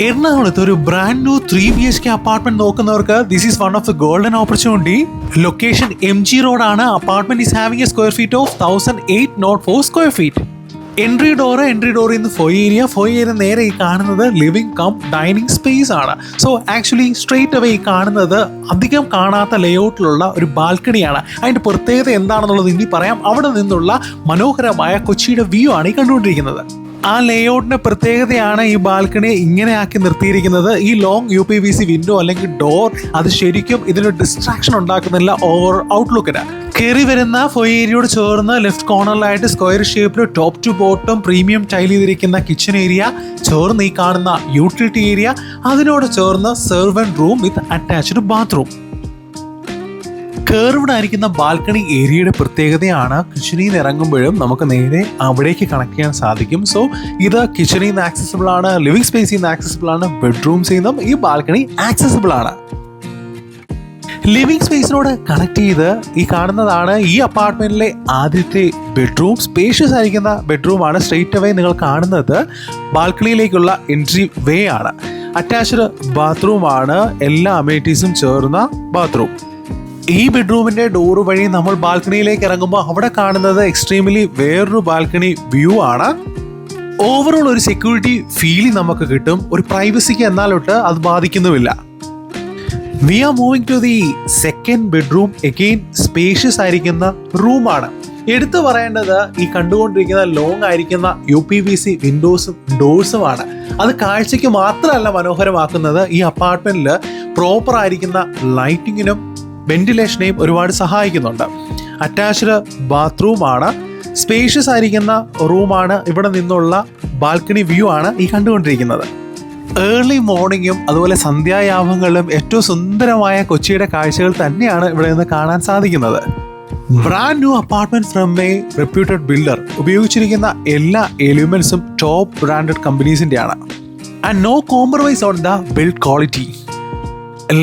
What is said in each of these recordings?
എറണാകുളത്ത് ഒരു brand new 3 BHK apartment നോക്കുന്നവർക്ക് this is one of the golden opportunity. Location MG റോഡാണ്. Apartment is having a square feet of 1804 square feet. Entry ഡോറിൽ നിന്ന് foyer area നേരെ ഈ കാണുന്നത് ലിവിംഗ് കം ഡൈനിങ് സ്പേസ് ആണ്. സോ ആക്ച്വലി സ്ട്രെയിറ്റ് അവേ ഈ കാണുന്നത് അധികം കാണാത്ത ലേഔട്ടിലുള്ള ഒരു ബാൽക്കണിയാണ്. അതിന്റെ പ്രത്യേകത എന്താണെന്നുള്ളത് ഇനി പറയാം. അവിടെ നിന്നുള്ള മനോഹരമായ കൊച്ചിയുടെ വ്യൂ ആണ് ഈ കണ്ടുകൊണ്ടിരിക്കുന്നത്. ആ ലേഔട്ടിന്റെ പ്രത്യേകതയാണ് ഈ ബാൽക്കണി ഇങ്ങനെ ആക്കി നിർത്തിയിരിക്കുന്നത്. ഈ ലോങ് UPVC വിൻഡോ അല്ലെങ്കിൽ ഡോർ അത് ശരിക്കും ഇതിനൊരു ഡിസ്ട്രാക്ഷൻ ഉണ്ടാക്കുന്നില്ല ഓവർ ഔട്ട്ലുക്കിന്. കയറി വരുന്ന ഫൊയ് ഏരിയയോട് ചേർന്ന് ലെഫ്റ്റ് കോർണറിലായിട്ട് സ്ക്വയർ ഷേപ്പിൽ top to bottom premium tile ചെയ്തിരിക്കുന്ന കിച്ചൺ ഏരിയ, ചേർന്ന് ഈ കാണുന്ന യൂട്ടിലിറ്റി ഏരിയ, അതിനോട് ചേർന്ന് servant room with attached bathroom. Curved ആയിരിക്കുന്ന ബാൽക്കണി ഏരിയയുടെ പ്രത്യേകതയാണ് കിച്ചണിൽ നിന്ന് ഇറങ്ങുമ്പോഴും നമുക്ക് നേരെ അവിടേക്ക് കണക്ട് ചെയ്യാൻ സാധിക്കും. സോ ഇത് കിച്ചണിൽ നിന്ന് ആക്സസിബിൾ ആണ്, ലിവിംഗ് സ്പേസിൽ നിന്ന് ആക്സസിബിൾ ആണ്, ബെഡ്റൂംസിൽ നിന്നും ഈ ബാൽക്കണി ആക്സസിബിൾ ആണ്. ലിവിംഗ് സ്പേസിനോട് കണക്ട് ചെയ്ത് ഈ കാണുന്നതാണ് ഈ അപ്പാർട്ട്മെന്റിലെ ആദ്യത്തെ ബെഡ്റൂം. സ്പേഷ്യസ് ആയിരിക്കുന്ന ബെഡ്റൂമാണ്. സ്ട്രെയിറ്റ് അവേ നിങ്ങൾ കാണുന്നത് ബാൽക്കണിയിലേക്കുള്ള എൻട്രി വേ ആണ്. അറ്റാച്ച്ഡ് ബാത്റൂം ആണ്, എല്ലാ അമ്യൂണിറ്റീസും ചേർന്ന ബാത്റൂം. ഈ ബെഡ്റൂമിന്റെ ഡോറ് വഴി നമ്മൾ ബാൽക്കണിയിലേക്ക് ഇറങ്ങുമ്പോൾ അവിടെ കാണുന്നത് എക്സ്ട്രീംലി വേറൊരു ബാൽക്കണി വ്യൂ ആണ്. ഓവറോൾ ഒരു സെക്യൂരിറ്റി ഫീലിംഗ് നമുക്ക് കിട്ടും. ഒരു പ്രൈവസിക്ക് എന്നാലൊട്ട് അത് ബാധിക്കുന്നുമില്ല. We are moving to the second bedroom. Again spacious ആയിരിക്കുന്ന റൂമാണ്. എടുത്തു പറയേണ്ടത് ഈ കണ്ടുകൊണ്ടിരിക്കുന്ന ലോങ് ആയിരിക്കുന്ന UPVC വിൻഡോസും ഡോഴ്സുമാണ്. അത് കാഴ്ചയ്ക്ക് മാത്രമല്ല മനോഹരമാക്കുന്നത്, ഈ അപ്പാർട്ട്മെന്റിൽ പ്രോപ്പർ ആയിരിക്കുന്ന ലൈറ്റിങ്ങിനും വെന്റിലേഷനെയും ഒരുപാട് സഹായിക്കുന്നുണ്ട്. അറ്റാച്ച്ഡ് ബാത്റൂം ആണ്. സ്പേഷ്യസ് ആയിരിക്കുന്ന റൂമാണ്. ഇവിടെ നിന്നുള്ള ബാൽക്കണി വ്യൂ ആണ് ഈ കണ്ടുകൊണ്ടിരിക്കുന്നത്. ഏർലി മോർണിംഗും അതുപോലെ സന്ധ്യായാമങ്ങളിലും ഏറ്റവും സുന്ദരമായ കൊച്ചിയുടെ കാഴ്ചകൾ തന്നെയാണ് ഇവിടെ നിന്ന് കാണാൻ സാധിക്കുന്നത്. Brand new apartment from a reputed builder. ഉപയോഗിച്ചിരിക്കുന്ന എല്ലാ എലിമെന്റ്സും ടോപ്പ് ബ്രാൻഡഡ് കമ്പനീസിന്റെ ആണ്. And no compromise on the build quality.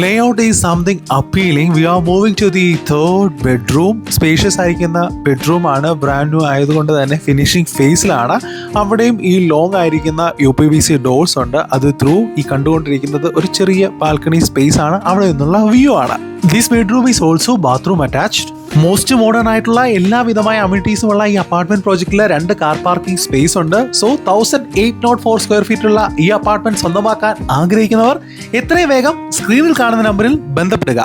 Layout is something appealing. We are moving to the third bedroom. Spacious ആയിരിക്കുന്ന ബെഡ്റൂം ആണ്. ബ്രാൻഡ് ന്യൂ ആയതുകൊണ്ട് തന്നെ finishing ഫേസിലാണ്. അവിടെയും ഈ ലോങ് ആയിരിക്കുന്ന UPVC ഡോർസ് ഉണ്ട്. അത് ത്രൂ ഈ കണ്ടുകൊണ്ടിരിക്കുന്നത് ഒരു ചെറിയ ബാൽക്കണി സ്പേസ് ആണ്. അവിടെ നിന്നുള്ള വ്യൂ ആണ്. This bedroom is also bathroom attached. Most modern ആയിട്ടുള്ള എല്ലാവിധമായ അമ്യൂണിറ്റീസും ഉള്ള ഈ അപ്പാർട്ട്മെന്റ് പ്രോജക്റ്റിൽ 2 കാർ പാർക്കിംഗ് സ്പേസ് ഉണ്ട്. സോ 1804 സ്ക്വയർ ഫീറ്റ് ഉള്ള ഈ അപ്പാർട്ട്മെന്റ് സ്വന്തമാക്കാൻ ആഗ്രഹിക്കുന്നവർ എത്രയും വേഗം സ്ക്രീനിൽ കാണുന്ന നമ്പറിൽ ബന്ധപ്പെടുക.